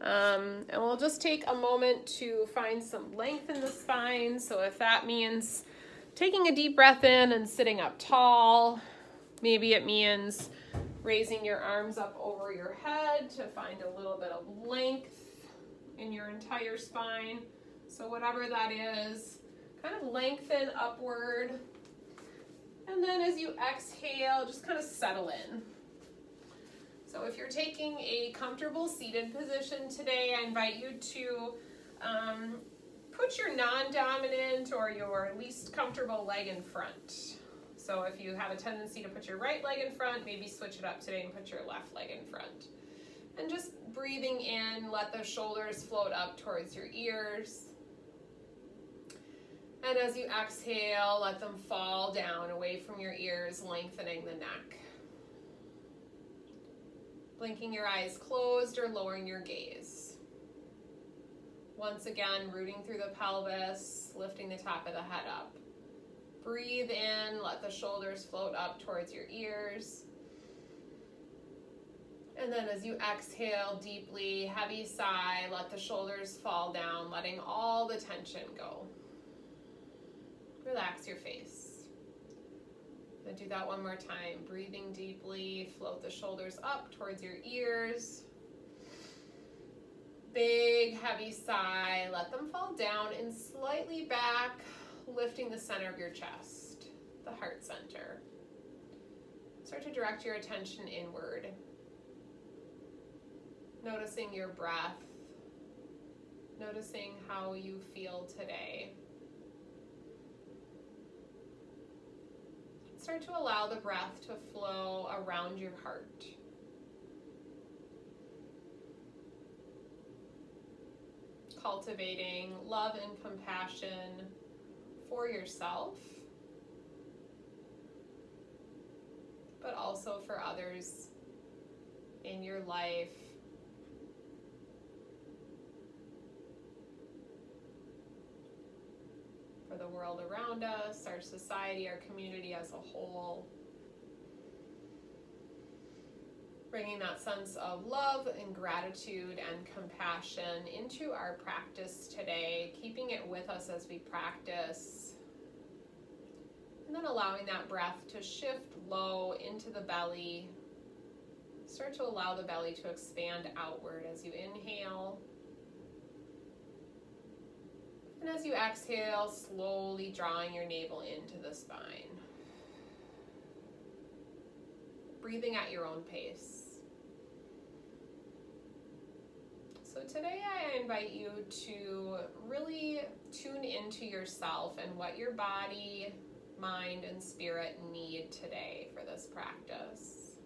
And we'll just take a moment to find some length in the spine. So if that means taking a deep breath in and sitting up tall, maybe it means raising your arms up over your head to find a little bit of length in your entire spine. So whatever that is, kind of lengthen upward. And then as you exhale, just kind of settle in. So if you're taking a comfortable seated position today, I invite you to put your non-dominant or your least comfortable leg in front. So if you have a tendency to put your right leg in front, maybe switch it up today and put your left leg in front. And just breathing in, let the shoulders float up towards your ears. And as you exhale, let them fall down away from your ears, lengthening the neck. Blinking your eyes closed or lowering your gaze. Once again, rooting through the pelvis, lifting the top of the head up. Breathe in, let the shoulders float up towards your ears. And then as you exhale deeply, heavy sigh, let the shoulders fall down, letting all the tension go. Relax your face. And do that one more time. Breathing deeply, float the shoulders up towards your ears. Big, heavy sigh, let them fall down and slightly back, lifting the center of your chest, the heart center. Start to direct your attention inward. Noticing your breath. Noticing how you feel today. Start to allow the breath to flow around your heart. Cultivating love and compassion for yourself, but also for others in your life. For the world around us, our society, our community as a whole. Bringing that sense of love and gratitude and compassion into our practice today, keeping it with us as we practice. And then allowing that breath to shift low into the belly. Start to allow the belly to expand outward as you inhale. And as you exhale, slowly drawing your navel into the spine. Breathing at your own pace. So today I invite you to really tune into yourself and what your body, mind, and spirit need today for this practice.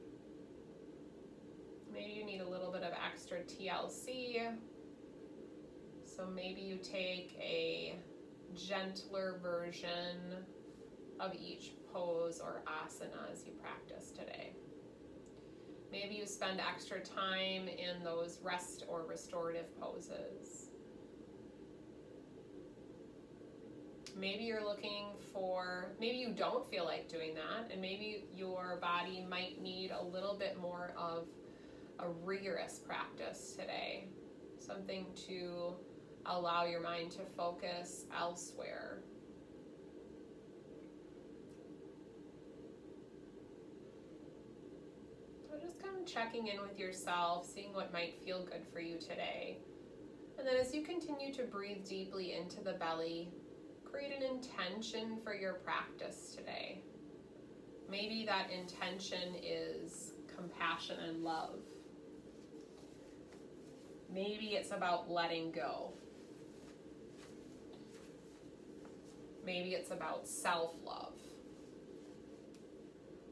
Maybe you need a little bit of extra TLC. So maybe you take a gentler version of each pose or asana as you practice today. Maybe you spend extra time in those rest or restorative poses. Maybe you're looking for, maybe you don't feel like doing that, and maybe your body might need a little bit more of a rigorous practice today. Something to allow your mind to focus elsewhere. So just kind of checking in with yourself, seeing what might feel good for you today. And then as you continue to breathe deeply into the belly, create an intention for your practice today. Maybe that intention is compassion and love. Maybe it's about letting go. Maybe it's about self-love.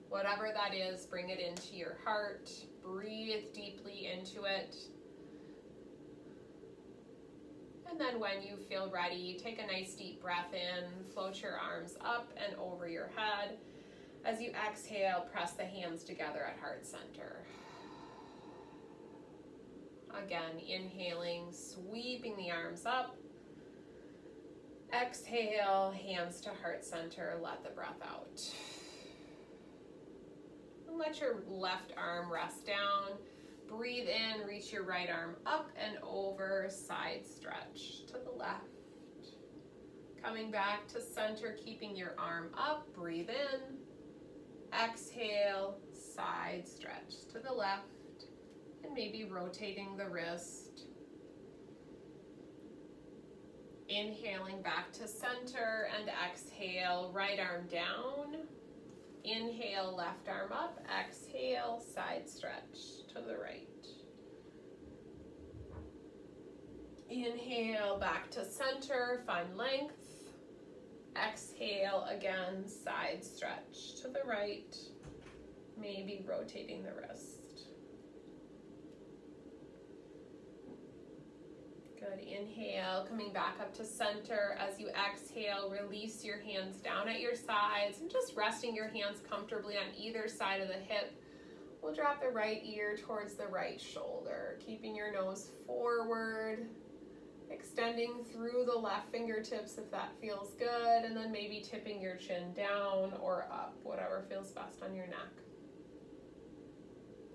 Whatever that is, bring it into your heart. Breathe deeply into it. And then when you feel ready, take a nice deep breath in, float your arms up and over your head. As you exhale, press the hands together at heart center. Again, inhaling, sweeping the arms up. Exhale, hands to heart center, let the breath out. And let your left arm rest down. Breathe in, reach your right arm up and over, side stretch to the left. Coming back to center, keeping your arm up, breathe in. Exhale, side stretch to the left, and maybe rotating the wrist. Inhaling back to center and exhale, right arm down. Inhale, left arm up, exhale, side stretch to the right. Inhale, back to center, find length. Exhale, again, side stretch to the right, maybe rotating the wrist. Good, inhale, coming back up to center. As you exhale, release your hands down at your sides and just resting your hands comfortably on either side of the hip. We'll drop the right ear towards the right shoulder, keeping your nose forward, extending through the left fingertips if that feels good, and then maybe tipping your chin down or up, whatever feels best on your neck.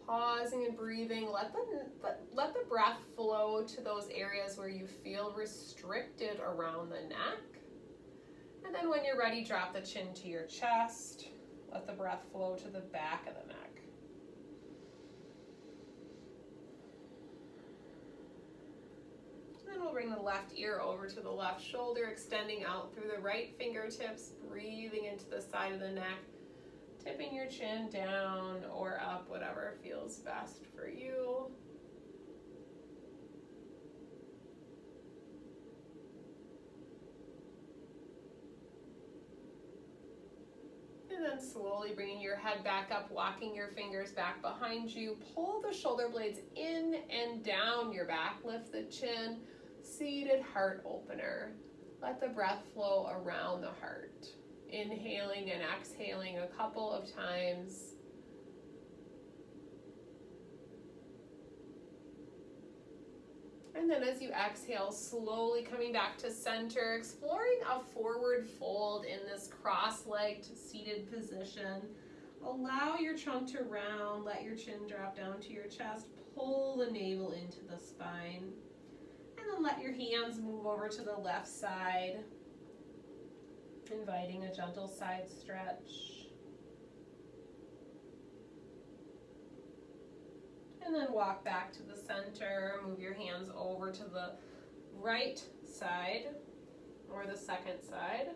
Pausing and breathing, let the breath flow to those areas where you feel restricted around the neck. And then when you're ready, drop the chin to your chest. Let the breath flow to the back of the neck. Then we'll bring the left ear over to the left shoulder, extending out through the right fingertips, breathing into the side of the neck, tipping your chin down or up, whatever feels best for you. And then slowly bringing your head back up, walking your fingers back behind you. Pull the shoulder blades in and down your back, lift the chin. Seated heart opener. Let the breath flow around the heart. Inhaling and exhaling a couple of times. And then as you exhale, slowly coming back to center, exploring a forward fold in this cross-legged seated position. Allow your trunk to round, let your chin drop down to your chest, pull the navel into the spine. And then let your hands move over to the left side, inviting a gentle side stretch. And then walk back to the center, move your hands over to the right side or the second side.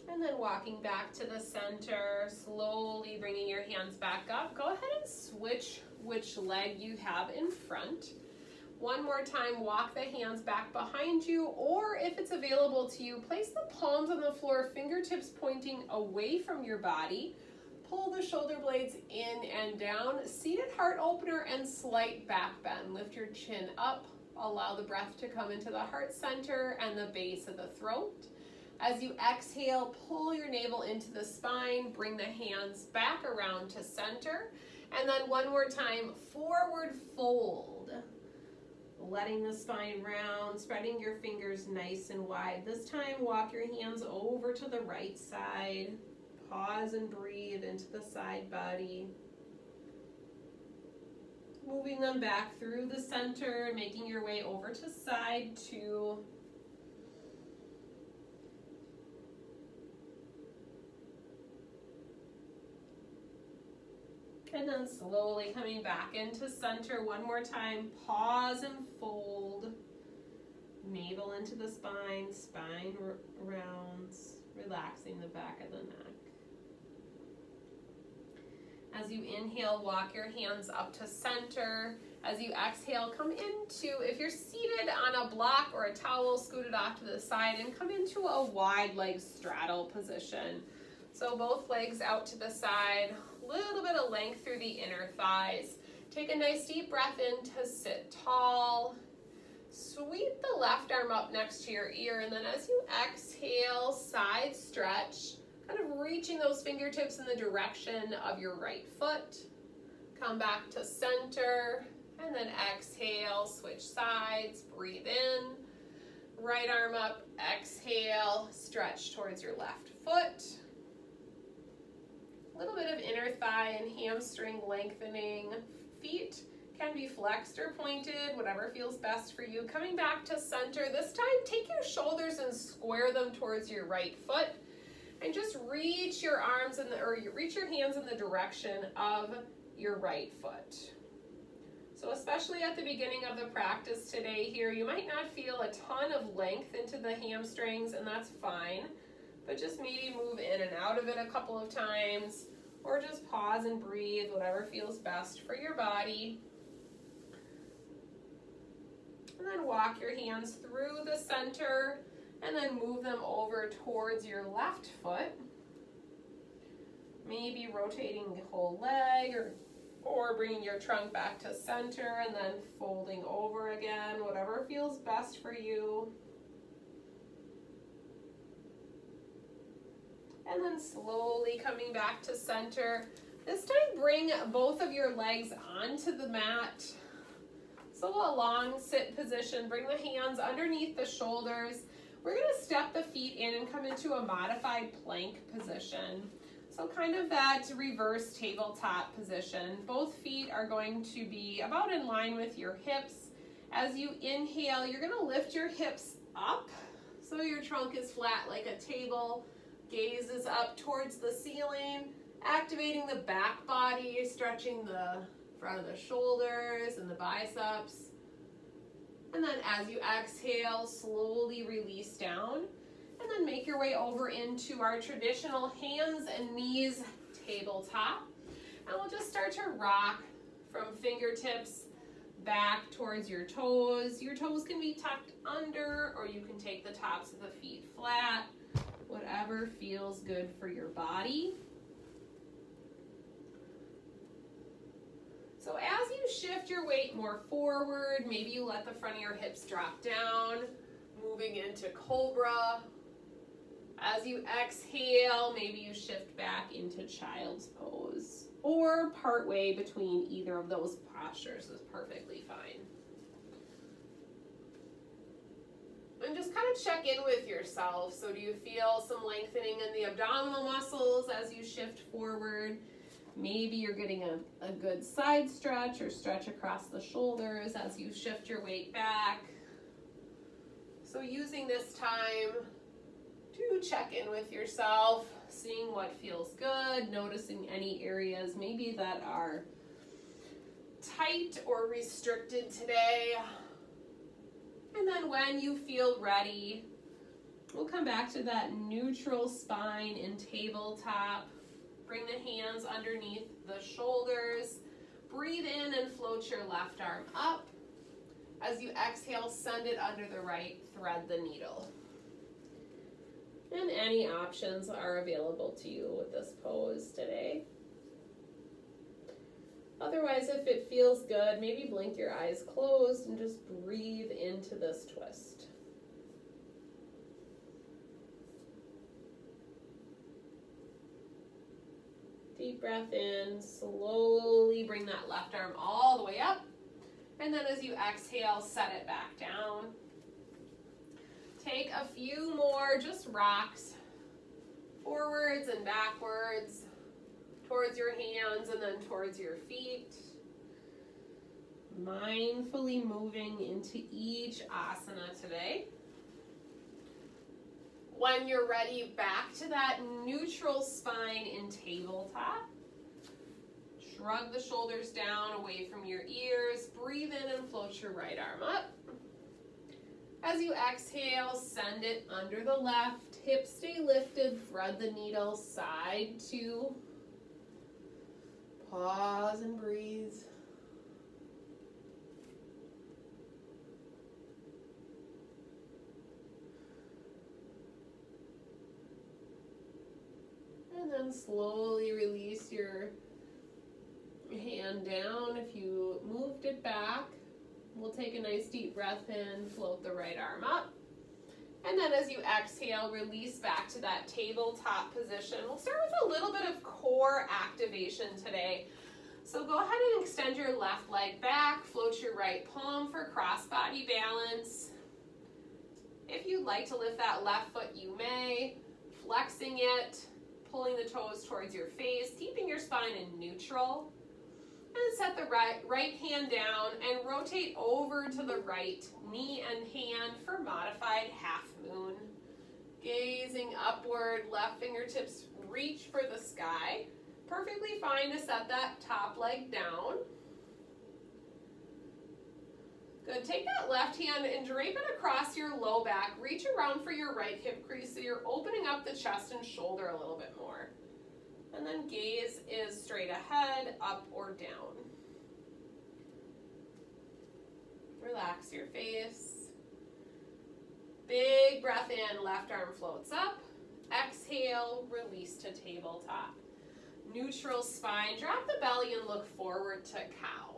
And then walking back to the center, slowly bringing your hands back up. Go ahead and switch which leg you have in front. One more time, walk the hands back behind you, or if it's available to you, place the palms on the floor, fingertips pointing away from your body. Pull the shoulder blades in and down. Seated heart opener and slight back bend. Lift your chin up. Allow the breath to come into the heart center and the base of the throat. As you exhale, pull your navel into the spine, bring the hands back around to center, and then one more time, forward fold. Letting the spine round, spreading your fingers nice and wide. This time, walk your hands over to the right side. Pause and breathe into the side body. Moving them back through the center, making your way over to side 2. And then slowly coming back into center one more time. Pause and fold. Navel into the spine, spine rounds, relaxing the back of the neck. As you inhale, walk your hands up to center. As you exhale, come into, if you're seated on a block or a towel, scoot it off to the side and come into a wide leg straddle position. So both legs out to the side, little bit of length through the inner thighs. Take a nice deep breath in to sit tall. Sweep the left arm up next to your ear, and then as you exhale, side stretch, kind of reaching those fingertips in the direction of your right foot. Come back to center, and then exhale, switch sides, breathe in. Right arm up, exhale, stretch towards your left foot. A little bit of inner thigh and hamstring lengthening. Feet can be flexed or pointed, whatever feels best for you. Coming back to center, this time take your shoulders and square them towards your right foot. And just reach your arms reach your hands in the direction of your right foot. So especially at the beginning of the practice today here, you might not feel a ton of length into the hamstrings, and that's fine. But just maybe move in and out of it a couple of times, or just pause and breathe, whatever feels best for your body. And then walk your hands through the center, and then move them over towards your left foot. Maybe rotating the whole leg, or bringing your trunk back to center and then folding over again, whatever feels best for you. And then slowly coming back to center. This time bring both of your legs onto the mat. So a long sit position, bring the hands underneath the shoulders. We're gonna step the feet in and come into a modified plank position. So kind of that reverse tabletop position. Both feet are going to be about in line with your hips. As you inhale, you're gonna lift your hips up so your trunk is flat like a table. Gaze is up towards the ceiling, activating the back body, stretching the front of the shoulders and the biceps. And then as you exhale, slowly release down. And then make your way over into our traditional hands and knees tabletop. And we'll just start to rock from fingertips back towards your toes. Your toes can be tucked under, or you can take the tops of the feet flat, whatever feels good for your body. So as you shift your weight more forward, maybe you let the front of your hips drop down, moving into cobra. As you exhale, maybe you shift back into child's pose, or partway between either of those postures is perfectly fine. And just kind of check in with yourself. So do you feel some lengthening in the abdominal muscles as you shift forward? Maybe you're getting a good side stretch or stretch across the shoulders as you shift your weight back. So using this time to check in with yourself, seeing what feels good, noticing any areas maybe that are tight or restricted today. And then when you feel ready, we'll come back to that neutral spine in tabletop. Bring the hands underneath the shoulders. Breathe in and float your left arm up. As you exhale, send it under the right, thread the needle. And any options are available to you with this pose today. Otherwise, if it feels good, maybe blink your eyes closed and just breathe into this twist. Deep breath in, slowly bring that left arm all the way up. And then as you exhale, set it back down. Take a few more just rocks, forwards and backwards, towards your hands and then towards your feet. Mindfully moving into each asana today. When you're ready, back to that neutral spine in tabletop. Shrug the shoulders down away from your ears. Breathe in and float your right arm up. As you exhale, send it under the left. Hips stay lifted. Thread the needle side to. Pause and breathe. And then slowly release your hand down. If you moved it back, we'll take a nice deep breath in, float the right arm up. And then as you exhale, release back to that tabletop position. We'll start with a little bit of core activation today. So go ahead and extend your left leg back, float your right palm for crossbody balance. If you'd like to lift that left foot, you may, flexing it, pulling the toes towards your face, keeping your spine in neutral. And set the right hand down and rotate over to the right knee and hand for modified half moon. Gazing upward, left fingertips reach for the sky. Perfectly fine to set that top leg down. Good, take that left hand and drape it across your low back. Reach around for your right hip crease so you're opening up the chest and shoulder a little bit more. And then gaze is straight ahead, up or down. Relax your face. Big breath in, left arm floats up. Exhale, release to tabletop. Neutral spine, drop the belly and look forward to cow.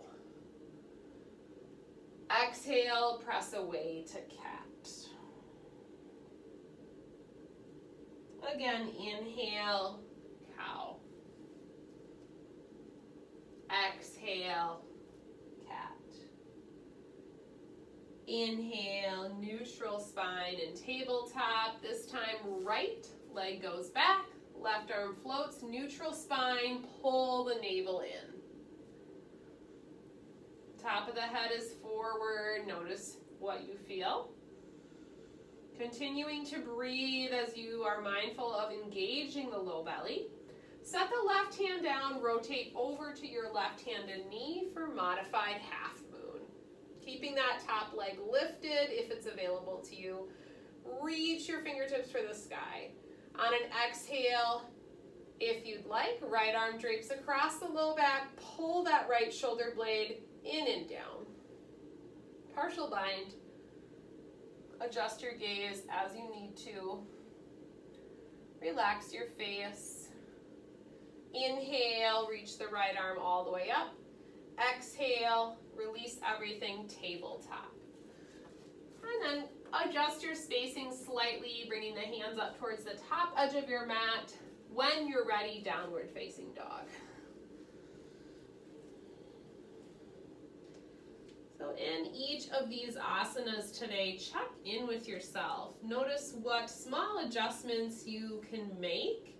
Exhale, press away to cat. Again, inhale, cow. Exhale, cat. Inhale, neutral spine and tabletop. This time, right leg goes back, left arm floats, neutral spine, pull the navel in. Top of the head is forward. Notice what you feel. Continuing to breathe as you are mindful of engaging the low belly. Set the left hand down, rotate over to your left-handed knee for modified half moon. Keeping that top leg lifted if it's available to you. Reach your fingertips for the sky. On an exhale, if you'd like, right arm drapes across the low back, pull that right shoulder blade in and down. Partial bind. Adjust your gaze as you need to. Relax your face. Inhale, reach the right arm all the way up. Exhale, release everything, tabletop. And then adjust your spacing slightly, bringing the hands up towards the top edge of your mat. When you're ready, downward facing dog. So in each of these asanas today, check in with yourself. Notice what small adjustments you can make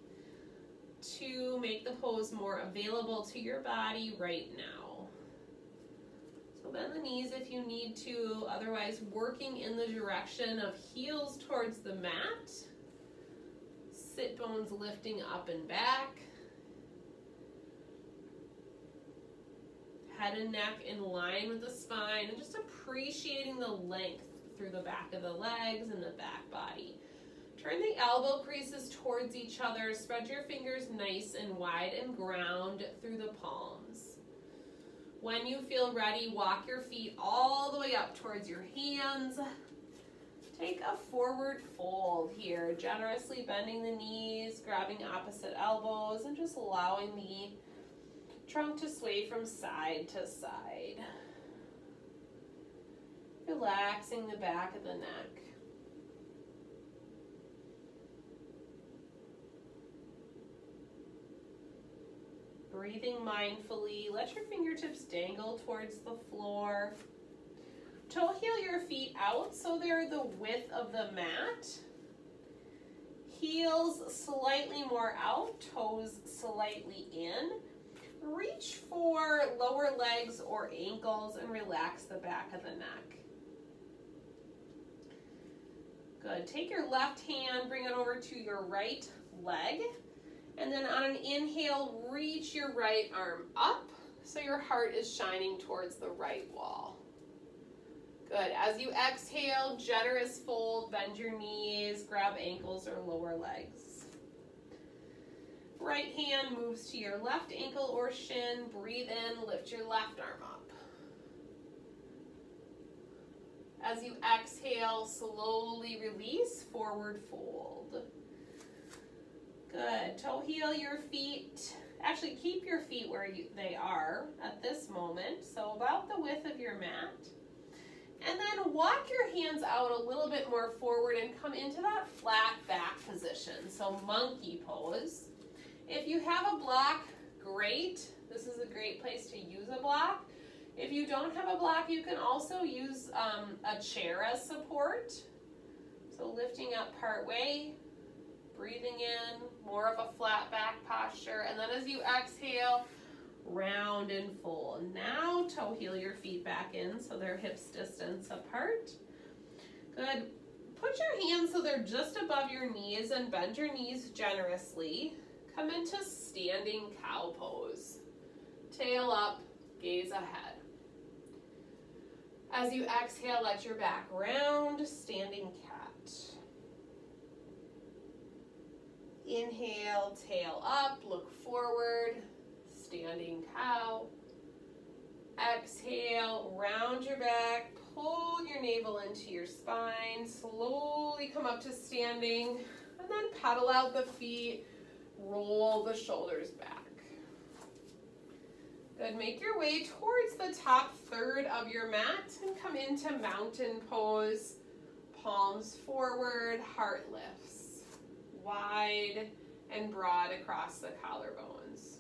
to make the pose more available to your body right now. So bend the knees if you need to, otherwise working in the direction of heels towards the mat. Sit bones lifting up and back. Head and neck in line with the spine, and just appreciating the length through the back of the legs and the back body. Turn the elbow creases towards each other. Spread your fingers nice and wide and ground through the palms. When you feel ready, walk your feet all the way up towards your hands. Take a forward fold here, generously bending the knees, grabbing opposite elbows, and just allowing the trunk to sway from side to side. Relaxing the back of the neck. Breathing mindfully, let your fingertips dangle towards the floor. Toe heel your feet out so they're the width of the mat. Heels slightly more out, toes slightly in. Reach for lower legs or ankles and relax the back of the neck. Good. Take your left hand, bring it over to your right leg. And then on an inhale, reach your right arm up so your heart is shining towards the right wall. Good. As you exhale, generous fold, bend your knees, grab ankles or lower legs. Right hand moves to your left ankle or shin. Breathe in, lift your left arm up. As you exhale, slowly release, forward fold. Good. Toe heel your feet. Actually, keep your feet where they are at this moment, so about the width of your mat. And then walk your hands out a little bit more forward and come into that flat back position, so monkey pose. If you have a block, great. This is a great place to use a block. If you don't have a block, you can also use a chair as support. So lifting up part way, breathing in, more of a flat back posture, and then as you exhale, round and fold. Now toe heel your feet back in so they're hips distance apart. Good. Put your hands so they're just above your knees and bend your knees generously. Come into standing cow pose. Tail up, gaze ahead. As you exhale, let your back round, standing cat. Inhale, tail up, look forward, standing cow. Exhale, round your back, pull your navel into your spine, slowly come up to standing, and then pedal out the feet, roll the shoulders back. Good, make your way towards the top third of your mat and come into mountain pose, palms forward, heart lifts, wide and broad across the collarbones.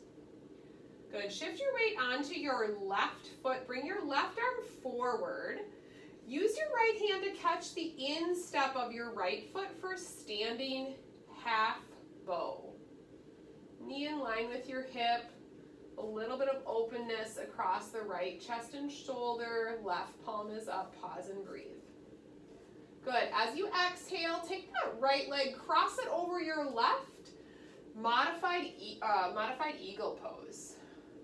Good, shift your weight onto your left foot, bring your left arm forward. Use your right hand to catch the instep of your right foot for standing half bow. Knee in line with your hip, a little bit of openness across the right chest and shoulder, left palm is up, pause and breathe. Good, as you exhale, take that right leg, cross it over your left, modified eagle pose.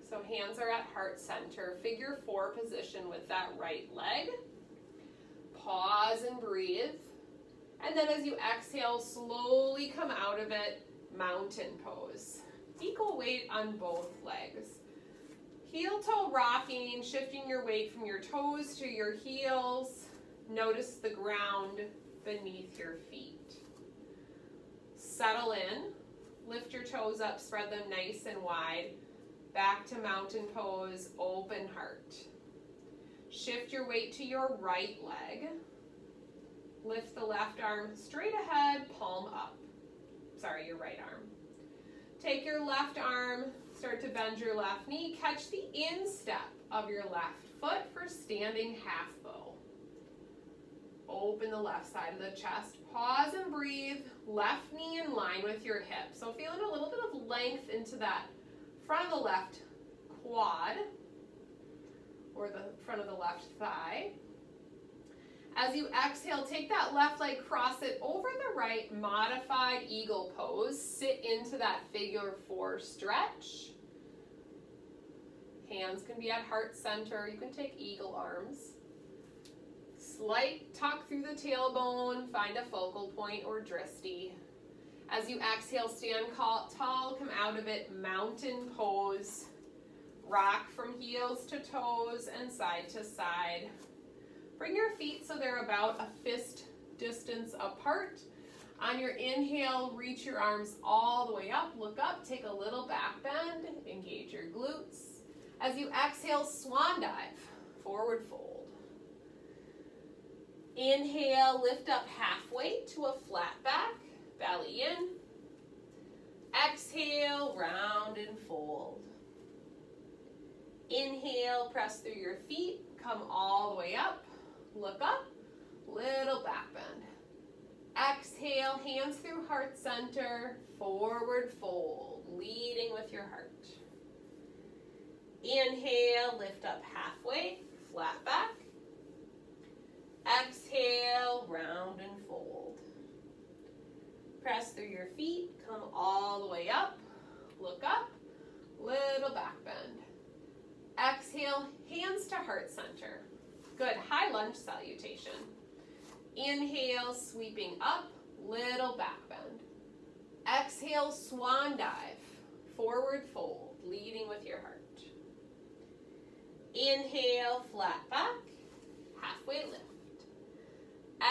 So hands are at heart center, figure four position with that right leg. Pause and breathe. And then as you exhale, slowly come out of it, mountain pose. Equal weight on both legs. Heel toe rocking, shifting your weight from your toes to your heels. Notice the ground beneath your feet. Settle in, lift your toes up, spread them nice and wide. Back to mountain pose, open heart. Shift your weight to your right leg. Lift the left arm straight ahead, palm up. Sorry, your right arm. Take your left arm, start to bend your left knee, catch the instep of your left foot for standing half bow. Open the left side of the chest, pause and breathe, left knee in line with your hip. So feeling a little bit of length into that front of the left quad, or the front of the left thigh. As you exhale, take that left leg, cross it over the right, modified eagle pose. Sit into that figure four stretch. Hands can be at heart center. You can take eagle arms. Slight tuck through the tailbone, find a focal point or drishti. As you exhale, stand tall, come out of it, mountain pose. Rock from heels to toes and side to side. Bring your feet so they're about a fist distance apart. On your inhale, reach your arms all the way up, look up, take a little back bend, engage your glutes. As you exhale, swan dive, forward fold. Inhale, lift up halfway to a flat back, belly in. Exhale, round and fold. Inhale, press through your feet, come all the way up, look up, little back bend. Exhale, hands through heart center, forward fold, leading with your heart. Inhale, lift up halfway, flat back. Exhale, round and fold. Press through your feet, come all the way up, look up, little back bend. Exhale, hands to heart center. Good, high lunge salutation. Inhale, sweeping up, little back bend. Exhale, swan dive, forward fold, leading with your heart. Inhale, flat back, halfway lift.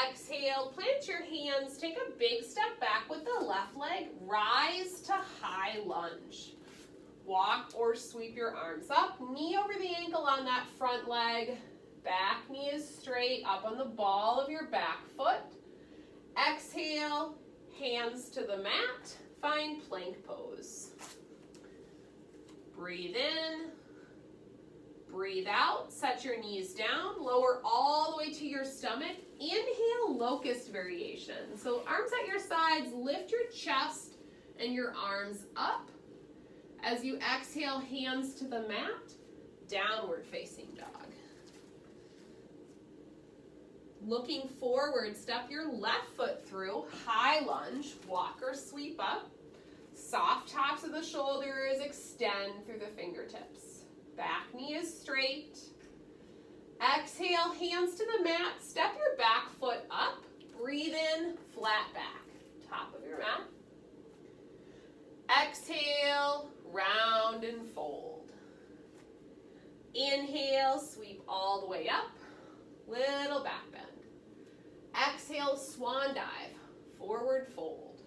Exhale, plant your hands, take a big step back with the left leg, rise to high lunge. Walk or sweep your arms up, knee over the ankle on that front leg, back knee is straight, up on the ball of your back foot. Exhale, hands to the mat, find plank pose. Breathe in, Breathe out, set your knees down, lower all the way to your stomach. Inhale, locust variation. So arms at your sides, lift your chest and your arms up. As you exhale, hands to the mat, downward facing dog. Looking forward, step your left foot through, high lunge, walk or sweep up. Soft tops of the shoulders, extend through the fingertips. Back knee is straight. Exhale, hands to the mat, step your back foot up. Breathe in, flat back, top of your mat. Exhale, round and fold. Inhale, sweep all the way up, little back bend. Exhale, swan dive, forward fold.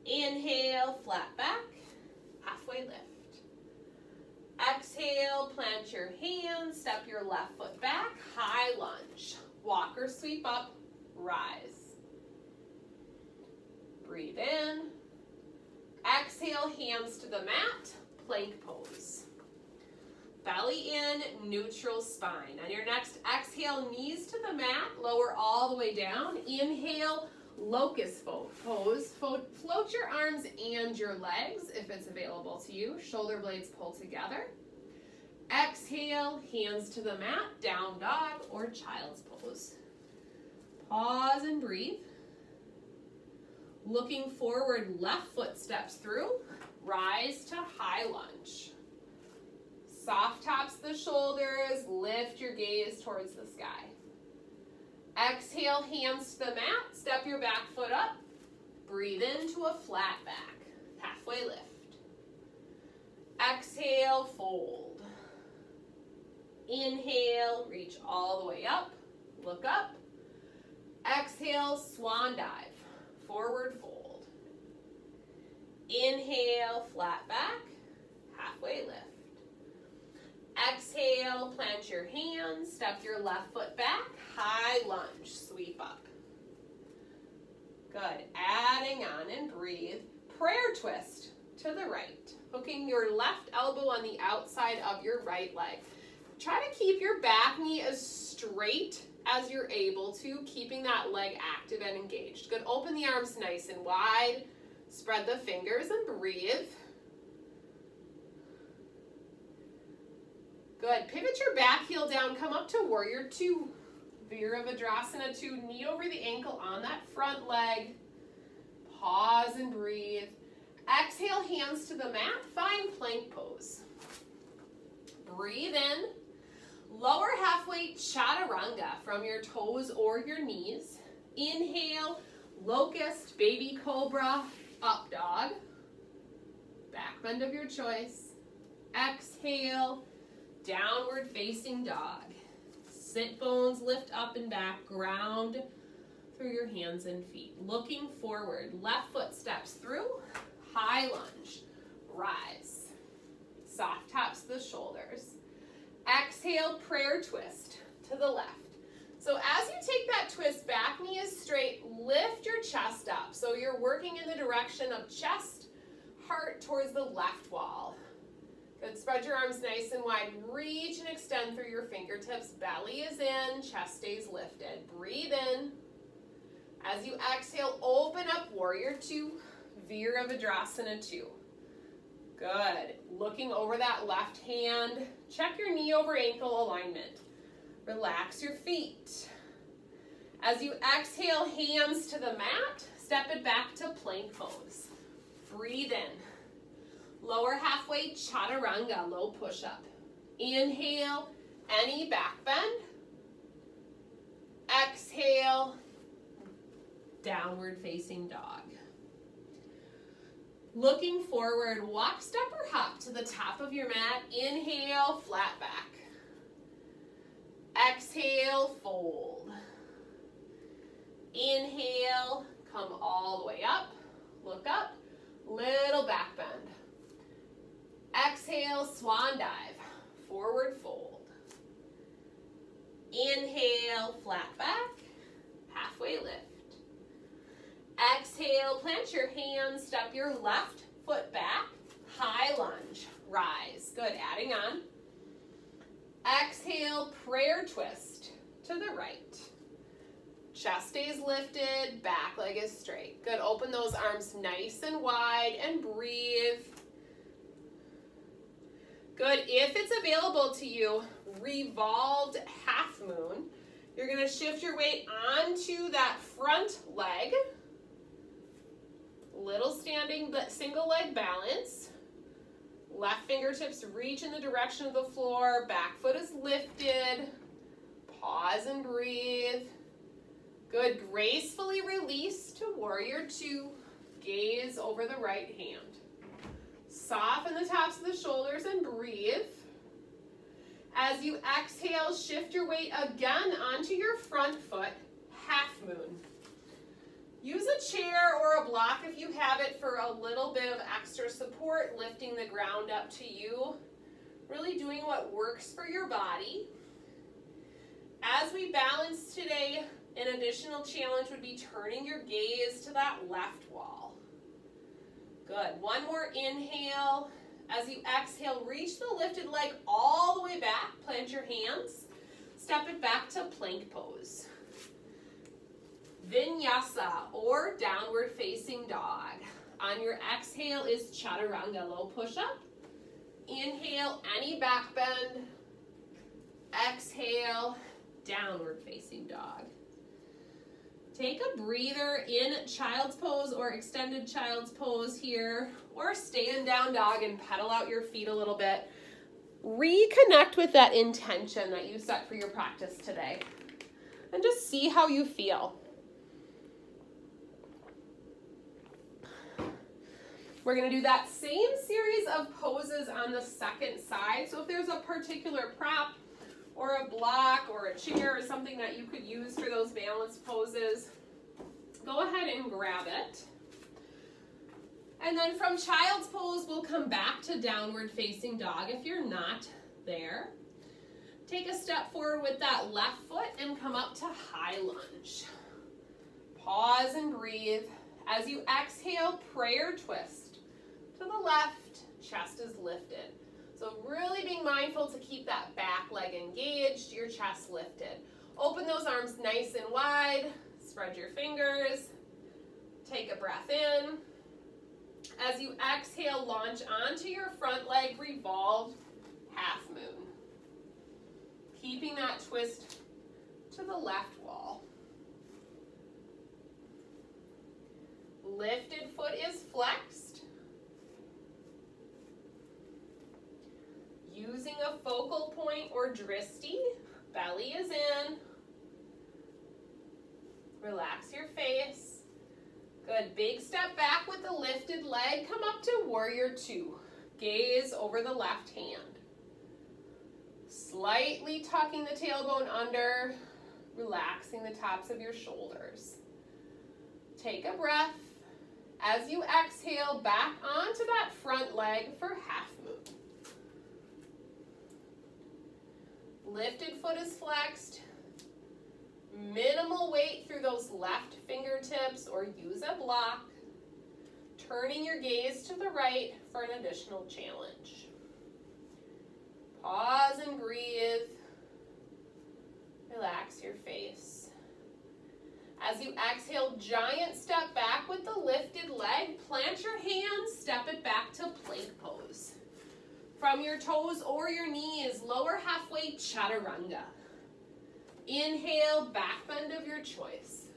Inhale, flat back, halfway lift. Exhale, plant your hands, step your left foot back, high lunge. Walk or sweep up, rise. Breathe in. Exhale, hands to the mat, plank pose. Belly in, neutral spine. On your next exhale, knees to the mat, lower all the way down. Inhale, locust pose. Float your arms and your legs if it's available to you. Shoulder blades pull together. Exhale, hands to the mat, down dog or child's pose. Pause and breathe. Looking forward, left foot steps through. Rise to high lunge. Soft tops the shoulders, lift your gaze towards the sky. Exhale, hands to the mat, step your back foot up. Breathe into a flat back, halfway lift. Exhale, fold. Inhale, reach all the way up, look up. Exhale, swan dive, forward fold. Inhale, flat back, halfway lift. Exhale, plant your hands, step your left foot back, high lunge, sweep up. Good, adding on and breathe. Prayer twist to the right, hooking your left elbow on the outside of your right leg. Try to keep your back knee as straight as you're able to, keeping that leg active and engaged. Good, open the arms nice and wide, spread the fingers and breathe. Good, pivot your back heel down, come up to warrior two. Virabhadrasana 2, knee over the ankle on that front leg. Pause and breathe. Exhale, hands to the mat, find plank pose. Breathe in. Lower halfway chaturanga from your toes or your knees. Inhale, locust, baby cobra, up dog. Back bend of your choice. Exhale, downward facing dog. Sit bones lift up and back, ground through your hands and feet. Looking forward, left foot steps through, high lunge, rise. Soft taps the shoulders. Exhale, prayer twist to the left. So as you take that twist, back knee is straight, lift your chest up. So you're working in the direction of chest, heart towards the left wall. Good, spread your arms nice and wide. Reach and extend through your fingertips. Belly is in, chest stays lifted. Breathe in. As you exhale, open up warrior two, Virabhadrasana 2. Good, looking over that left hand. Check your knee over ankle alignment. Relax your feet. As you exhale, hands to the mat, step it back to plank pose. Breathe in. Lower halfway chaturanga, low push-up. Inhale, any back bend. Exhale, downward facing dog. Looking forward, walk, step, or hop to the top of your mat. Inhale, flat back. Exhale, fold. Inhale, come all the way up. Look up, little back bend. Exhale, swan dive, forward fold. Inhale, flat back, halfway lift. Exhale, plant your hands, step your left foot back, high lunge, rise. Good, adding on. Exhale, prayer twist to the right. Chest stays lifted, back leg is straight. Good, open those arms nice and wide and breathe. Good, if it's available to you, revolved half moon. You're gonna shift your weight onto that front leg. Little standing but single leg balance. Left fingertips reach in the direction of the floor. Back foot is lifted. Pause and breathe. Good, gracefully release to warrior two. Gaze over the right hand. Soften the tops of the shoulders and breathe. As you exhale, shift your weight again onto your front foot, half moon. Use a chair or a block if you have it for a little bit of extra support, lifting the ground up to you. Really doing what works for your body. As we balance today, an additional challenge would be turning your gaze to that left wall. Good, one more inhale. As you exhale, reach the lifted leg all the way back, plant your hands, step it back to plank pose. Vinyasa, or downward facing dog. On your exhale is chaturanga, low push-up. Inhale, any back bend. Exhale, downward facing dog. Take a breather in child's pose or extended child's pose here, or stay in down dog and pedal out your feet a little bit. Reconnect with that intention that you set for your practice today, and just see how you feel. We're gonna do that same series of poses on the second side. So if there's a particular prop or a block or a chair or something that you could use for those balance poses, go ahead and grab it. And then from child's pose, we'll come back to downward facing dog if you're not there. Take a step forward with that left foot and come up to high lunge. Pause and breathe. As you exhale, prayer twist. To the left, chest is lifted. So really being mindful to keep that back leg engaged, your chest lifted. Open those arms nice and wide. Spread your fingers. Take a breath in. As you exhale, launch onto your front leg, revolved half moon. Keeping that twist to the left wall. Lifted foot is flexed. Using a focal point or drishti, belly is in. Relax your face. Good, big step back with the lifted leg. Come up to warrior two. Gaze over the left hand. Slightly tucking the tailbone under, relaxing the tops of your shoulders. Take a breath. As you exhale, back onto that front leg for half moon. Lifted foot is flexed. Minimal weight through those left fingertips or use a block. Turning your gaze to the right for an additional challenge. Pause and breathe. Relax your face. As you exhale, giant step back with the lifted leg. Plant your hands, step it back to plank pose. From your toes or your knees, lower halfway chaturanga. Inhale, back bend of your choice.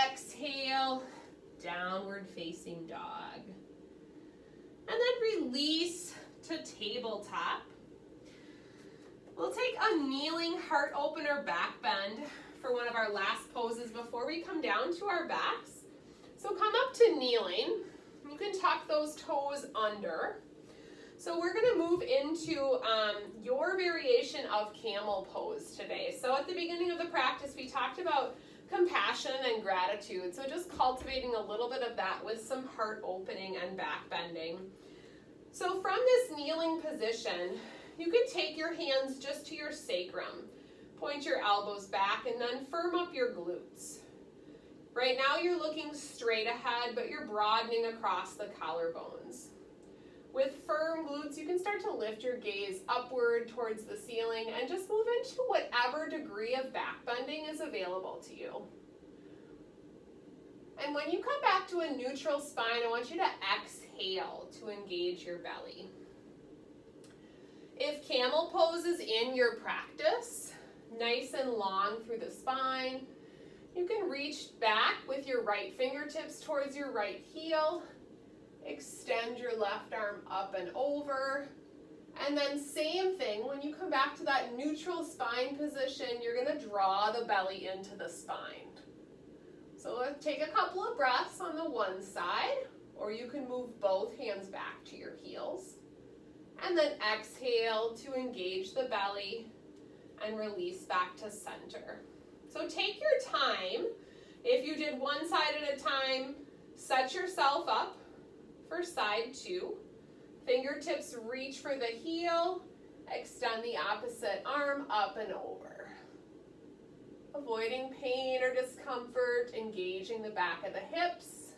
Exhale, downward facing dog. And then release to tabletop. We'll take a kneeling heart opener back bend for one of our last poses before we come down to our backs. So come up to kneeling. You can tuck those toes under. So we're going to move into your variation of camel pose today. So at the beginning of the practice, we talked about compassion and gratitude. So just cultivating a little bit of that with some heart opening and back bending. So from this kneeling position, you can take your hands just to your sacrum. Point your elbows back and then firm up your glutes. Right now you're looking straight ahead, but you're broadening across the collarbones. With firm from glutes, you can start to lift your gaze upward towards the ceiling and just move into whatever degree of back bending is available to you. And when you come back to a neutral spine, I want you to exhale to engage your belly. If camel pose is in your practice, nice and long through the spine, you can reach back with your right fingertips towards your right heel. Extend your left arm up and over. And then same thing, when you come back to that neutral spine position, you're going to draw the belly into the spine. So let's take a couple of breaths on the one side, or you can move both hands back to your heels. And then exhale to engage the belly and release back to center. So take your time. If you did one side at a time, set yourself up for side two. Fingertips reach for the heel, extend the opposite arm up and over. Avoiding pain or discomfort, engaging the back of the hips.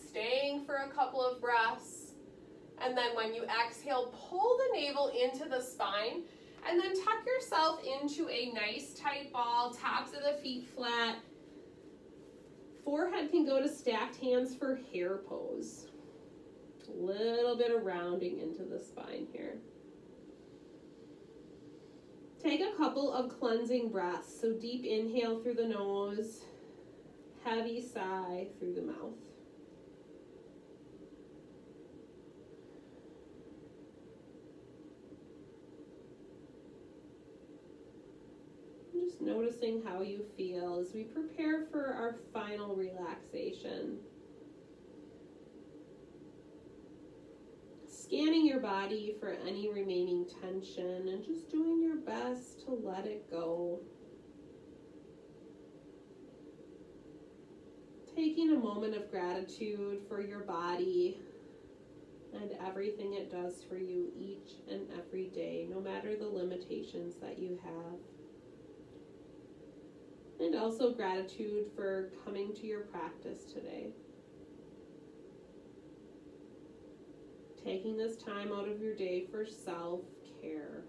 Staying for a couple of breaths. And then when you exhale, pull the navel into the spine and then tuck yourself into a nice tight ball, tops of the feet flat. Forehead can go to stacked hands for hare pose. A little bit of rounding into the spine here. Take a couple of cleansing breaths. So deep inhale through the nose, heavy sigh through the mouth. Just noticing how you feel as we prepare for our final relaxation. Scanning your body for any remaining tension and just doing your best to let it go. Taking a moment of gratitude for your body and everything it does for you each and every day, no matter the limitations that you have. And also gratitude for coming to your practice today. Taking this time out of your day for self-care.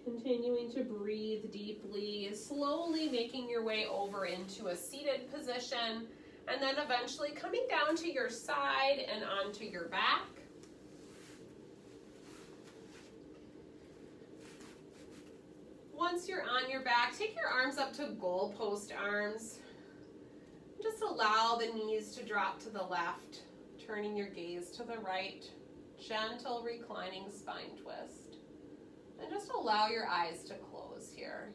Continuing to breathe deeply, slowly making your way over into a seated position, and then eventually coming down to your side and onto your back. Once you're on your back, take your arms up to goalpost arms. Just allow the knees to drop to the left, turning your gaze to the right. Gentle reclining spine twist. And just allow your eyes to close here.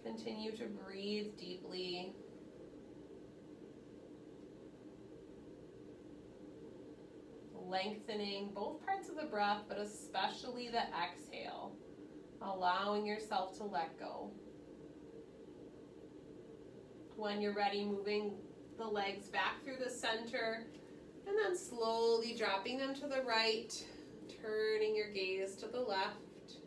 Continue to breathe deeply. Lengthening both parts of the breath, but especially the exhale. Allowing yourself to let go. When you're ready, moving the legs back through the center and then slowly dropping them to the right, turning your gaze to the left.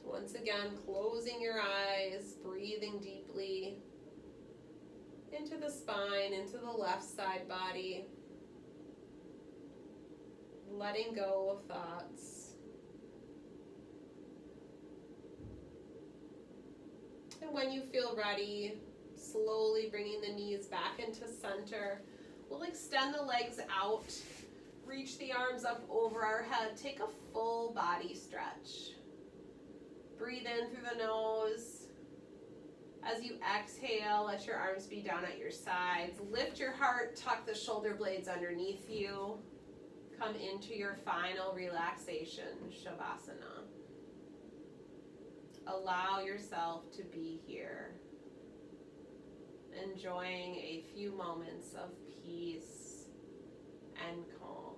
Once again, closing your eyes, breathing deeply into the spine, into the left side body. Letting go of thoughts. And when you feel ready, slowly bringing the knees back into center. We'll extend the legs out, reach the arms up over our head, take a full body stretch. Breathe in through the nose. As you exhale, let your arms be down at your sides. Lift your heart, tuck the shoulder blades underneath you. Come into your final relaxation, Shavasana. Allow yourself to be here, enjoying a few moments of peace and calm.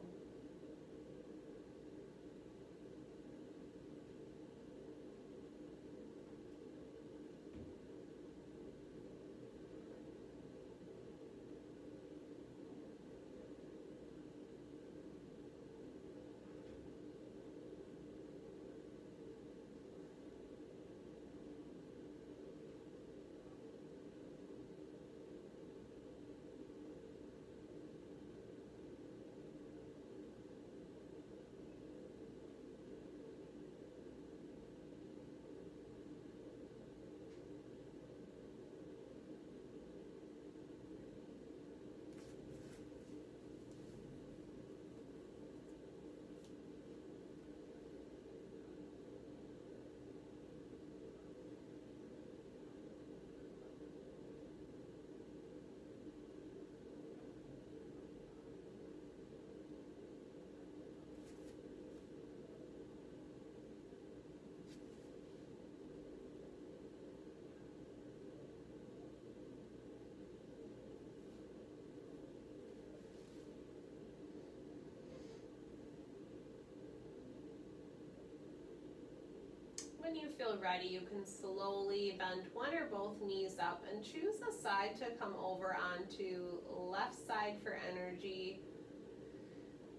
When you feel ready, you can slowly bend one or both knees up and choose a side to come over onto. Left side for energy,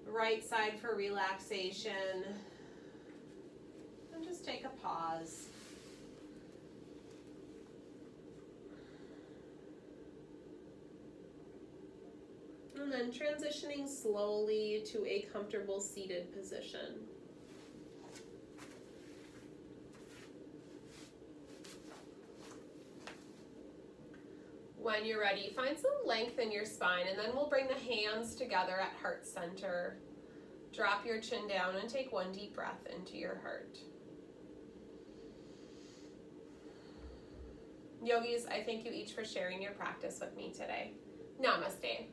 right side for relaxation. And just take a pause. And then transitioning slowly to a comfortable seated position. When you're ready, find some length in your spine, and then we'll bring the hands together at heart center. Drop your chin down and take one deep breath into your heart. Yogis, I thank you each for sharing your practice with me today. Namaste.